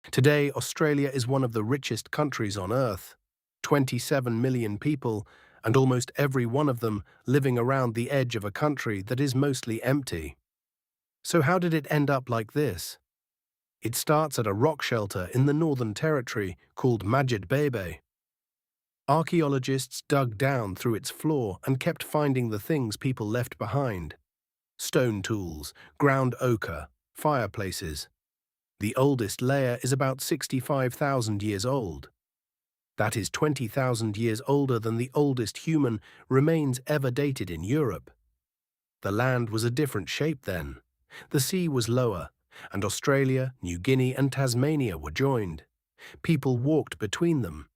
Today, Australia is one of the richest countries on Earth. 27 million people, and almost every one of them living around the edge of a country that is mostly empty. So how did it end up like this? It starts at a rock shelter in the Northern Territory called Madjedbebe. Archaeologists dug down through its floor and kept finding the things people left behind. Stone tools, ground ochre, fireplaces. The oldest layer is about 65,000 years old. That is 20,000 years older than the oldest human remains ever dated in Europe. The land was a different shape then. The sea was lower, and Australia, New Guinea and Tasmania were joined. People walked between them.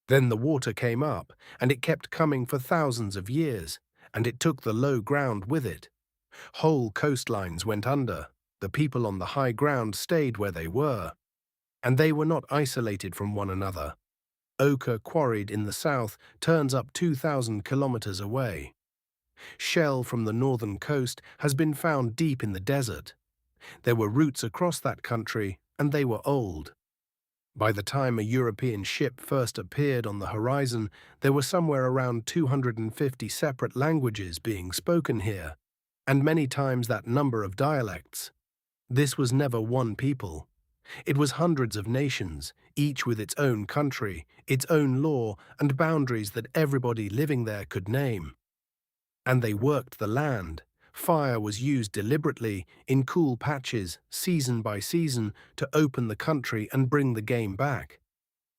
Then the water came up, and it kept coming for thousands of years, and it took the low ground with it. Whole coastlines went under. The people on the high ground stayed where they were. And they were not isolated from one another. Ochre quarried in the south turns up 2,000 kilometers away. Shell from the northern coast has been found deep in the desert. There were routes across that country, and they were old. By the time a European ship first appeared on the horizon, there were somewhere around 250 separate languages being spoken here, and many times that number of dialects. This was never one people. It was hundreds of nations, each with its own country, its own law, and boundaries that everybody living there could name. And they worked the land. Fire was used deliberately, in cool patches, season by season, to open the country and bring the game back.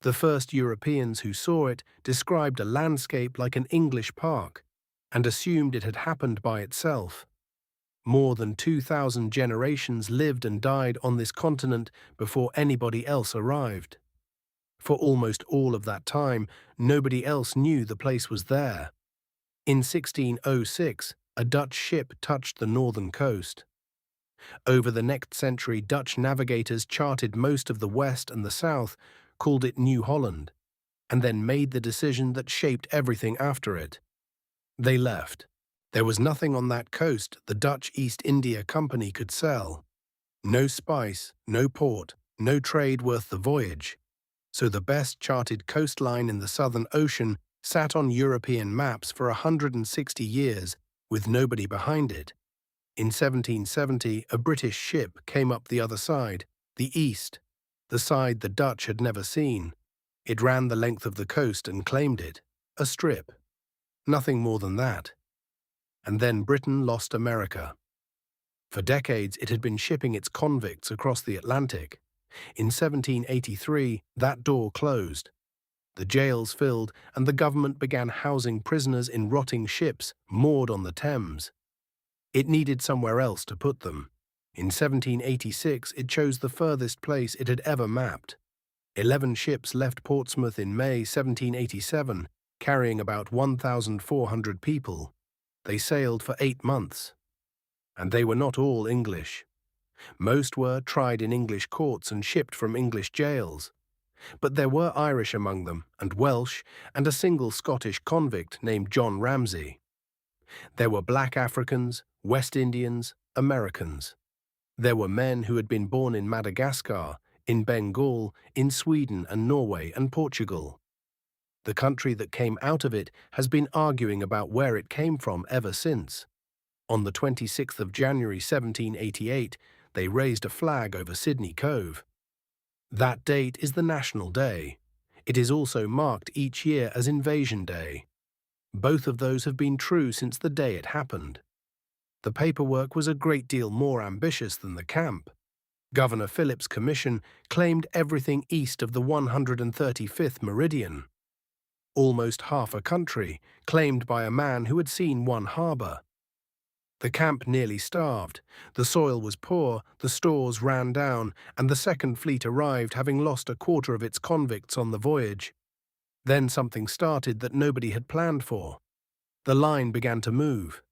The first Europeans who saw it described a landscape like an English park, and assumed it had happened by itself. More than 2,000 generations lived and died on this continent before anybody else arrived. For almost all of that time, nobody else knew the place was there. In 1606, a Dutch ship touched the northern coast. Over the next century, Dutch navigators charted most of the west and the south, called it New Holland, and then made the decision that shaped everything after it. They left. There was nothing on that coast the Dutch East India Company could sell. No spice, no port, no trade worth the voyage. So the best charted coastline in the Southern Ocean sat on European maps for 160 years with nobody behind it. In 1770, a British ship came up the other side, the east, the side the Dutch had never seen. It ran the length of the coast and claimed it, a strip. Nothing more than that. And then Britain lost America. For decades, it had been shipping its convicts across the Atlantic. In 1783, that door closed. The jails filled, and the government began housing prisoners in rotting ships moored on the Thames. It needed somewhere else to put them. In 1786, it chose the furthest place it had ever mapped. 11 ships left Portsmouth in May 1787, carrying about 1,400 people. They sailed for 8 months. And they were not all English. Most were tried in English courts and shipped from English jails. But there were Irish among them, and Welsh, and a single Scottish convict named John Ramsay. There were black Africans, West Indians, Americans. There were men who had been born in Madagascar, in Bengal, in Sweden and Norway and Portugal. The country that came out of it has been arguing about where it came from ever since. On the 26th of January 1788, they raised a flag over Sydney Cove. That date is the National Day. It is also marked each year as Invasion Day. Both of those have been true since the day it happened. The paperwork was a great deal more ambitious than the camp. Governor Phillip's commission claimed everything east of the 135th meridian. Almost half a country, claimed by a man who had seen one harbour. The camp nearly starved. The soil was poor, the stores ran down, and the Second Fleet arrived having lost a quarter of its convicts on the voyage. Then something started that nobody had planned for. The line began to move.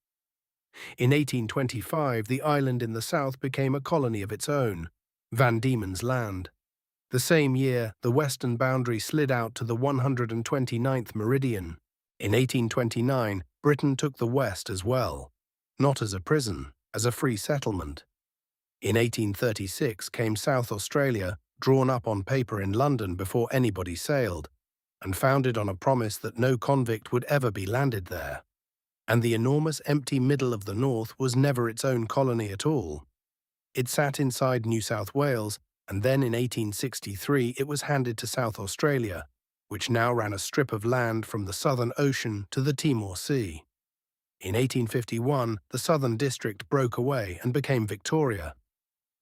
In 1825, the island in the south became a colony of its own, Van Diemen's Land. The same year, the western boundary slid out to the 129th meridian. In 1829, Britain took the west as well. Not as a prison, as a free settlement. In 1836 came South Australia, drawn up on paper in London before anybody sailed, and founded on a promise that no convict would ever be landed there. And the enormous empty middle of the north was never its own colony at all. It sat inside New South Wales, and then in 1863 it was handed to South Australia, which now ran a strip of land from the Southern Ocean to the Timor Sea. In 1851, the Southern District broke away and became Victoria.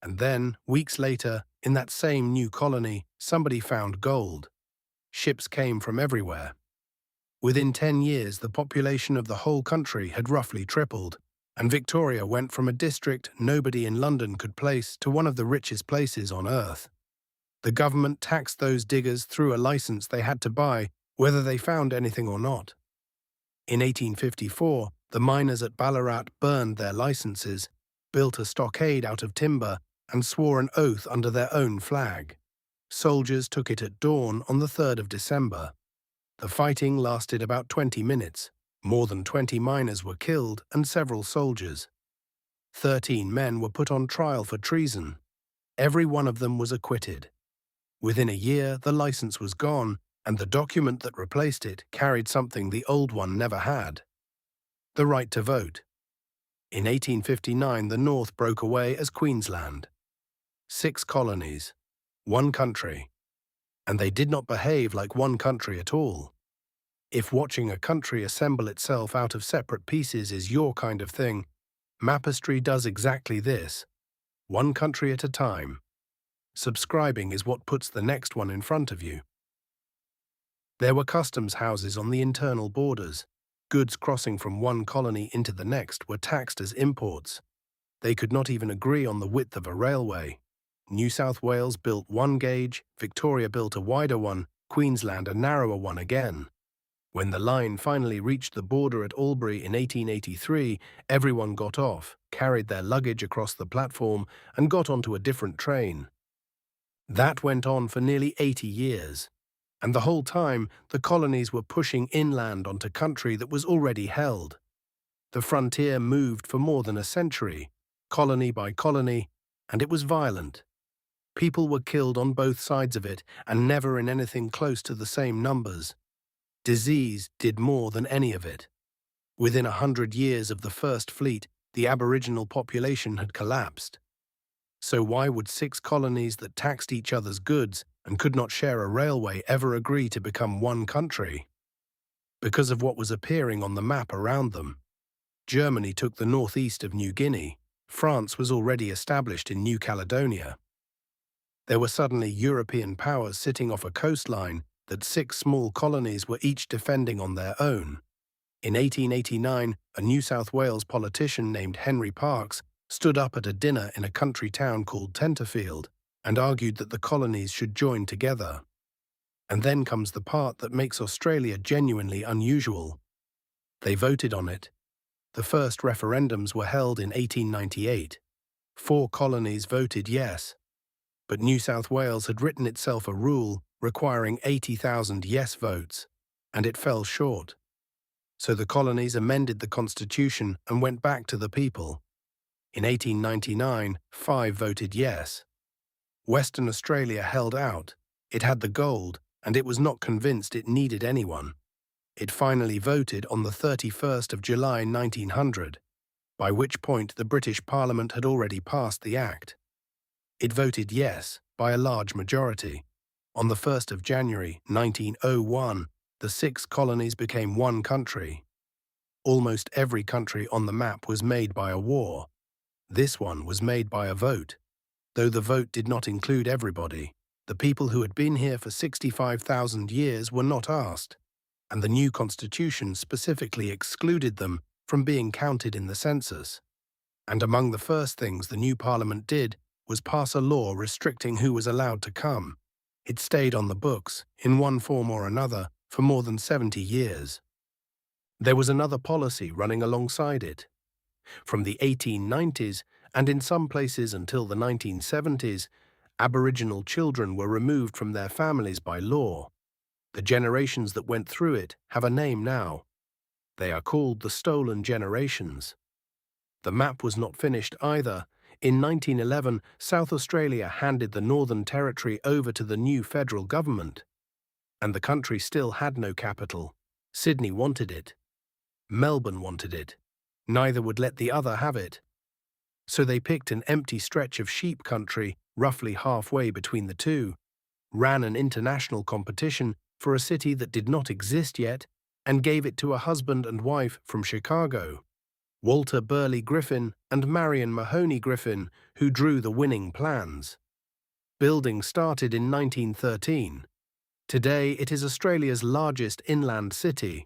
And then, weeks later, in that same new colony, somebody found gold. Ships came from everywhere. Within 10 years, the population of the whole country had roughly tripled, and Victoria went from a district nobody in London could place to one of the richest places on earth. The government taxed those diggers through a license they had to buy, whether they found anything or not. In 1854, the miners at Ballarat burned their licenses, built a stockade out of timber, and swore an oath under their own flag. Soldiers took it at dawn on the 3rd of December. The fighting lasted about 20 minutes. More than 20 miners were killed and several soldiers. 13 men were put on trial for treason. Every one of them was acquitted. Within a year, the license was gone, and the document that replaced it carried something the old one never had: the right to vote. In 1859, the North broke away as Queensland. 6 colonies, 1 country. And they did not behave like one country at all. If watching a country assemble itself out of separate pieces is your kind of thing, Mapestry does exactly this, one country at a time. Subscribing is what puts the next one in front of you. There were customs houses on the internal borders. Goods crossing from one colony into the next were taxed as imports. They could not even agree on the width of a railway. New South Wales built one gauge, Victoria built a wider one, Queensland a narrower one again. When the line finally reached the border at Albury in 1883, everyone got off, carried their luggage across the platform, and got onto a different train. That went on for nearly 80 years. And the whole time, the colonies were pushing inland onto country that was already held. The frontier moved for more than a century, colony by colony, and it was violent. People were killed on both sides of it, and never in anything close to the same numbers. Disease did more than any of it. Within 100 years of the First Fleet, the Aboriginal population had collapsed. So why would 6 colonies that taxed each other's goods and could not share a railway ever agree to become one country? Because of what was appearing on the map around them. Germany took the northeast of New Guinea. France was already established in New Caledonia. There were suddenly European powers sitting off a coastline that 6 small colonies were each defending on their own. In 1889, a New South Wales politician named Henry Parkes stood up at a dinner in a country town called Tenterfield and argued that the colonies should join together. And then comes the part that makes Australia genuinely unusual. They voted on it. The first referendums were held in 1898. 4 colonies voted yes. But New South Wales had written itself a rule requiring 80,000 yes votes, and it fell short. So the colonies amended the constitution and went back to the people. In 1899, 5 voted yes. Western Australia held out. It had the gold, and it was not convinced it needed anyone. It finally voted on the 31st of July 1900, by which point the British Parliament had already passed the Act. It voted yes by a large majority. On the 1st of January 1901, the 6 colonies became one country. Almost every country on the map was made by a war. This one was made by a vote. Though the vote did not include everybody, the people who had been here for 65,000 years were not asked, and the new constitution specifically excluded them from being counted in the census. And among the first things the new parliament did was pass a law restricting who was allowed to come. It stayed on the books, in one form or another, for more than 70 years. There was another policy running alongside it. From the 1890s, and in some places until the 1970s, Aboriginal children were removed from their families by law. The generations that went through it have a name now. They are called the Stolen Generations. The map was not finished either. In 1911, South Australia handed the Northern Territory over to the new federal government, and the country still had no capital. Sydney wanted it. Melbourne wanted it. Neither would let the other have it. So they picked an empty stretch of sheep country, roughly halfway between the two, ran an international competition for a city that did not exist yet, and gave it to a husband and wife from Chicago, Walter Burley Griffin and Marion Mahoney Griffin, who drew the winning plans. Building started in 1913. Today it is Australia's largest inland city,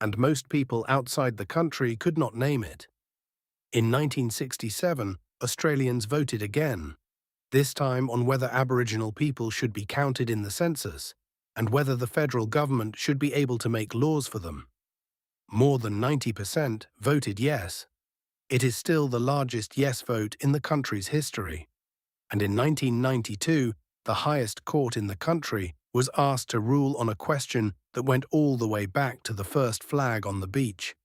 and most people outside the country could not name it. In 1967, Australians voted again, this time on whether Aboriginal people should be counted in the census, and whether the federal government should be able to make laws for them. More than 90% voted yes. It is still the largest yes vote in the country's history. And in 1992, the highest court in the country was asked to rule on a question that went all the way back to the first flag on the beach.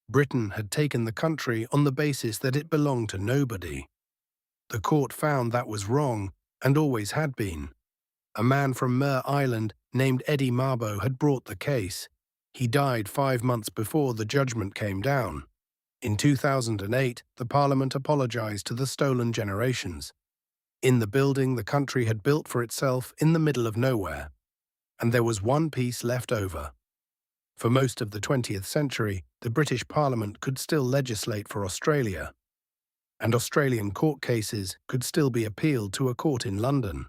Britain had taken the country on the basis that it belonged to nobody. The court found that was wrong, and always had been. A man from Mer Island named Eddie Mabo had brought the case. He died 5 months before the judgment came down. In 2008, the Parliament apologised to the stolen generations. In the building the country had built for itself in the middle of nowhere, and there was one piece left over. For most of the 20th century, the British Parliament could still legislate for Australia, and Australian court cases could still be appealed to a court in London.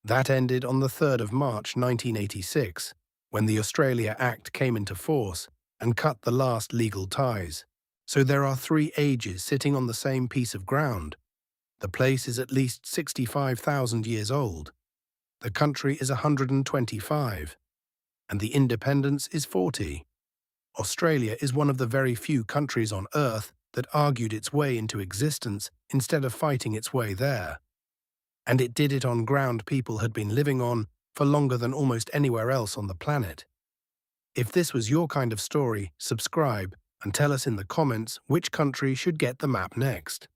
That ended on the 3rd of March 1986, when the Australia Act came into force and cut the last legal ties. So there are 3 ages sitting on the same piece of ground. The place is at least 65,000 years old. The country is 125, and the independence is 40. Australia is one of the very few countries on Earth that argued its way into existence instead of fighting its way there. And it did it on ground people had been living on for longer than almost anywhere else on the planet. If this was your kind of story, subscribe and tell us in the comments which country should get the map next.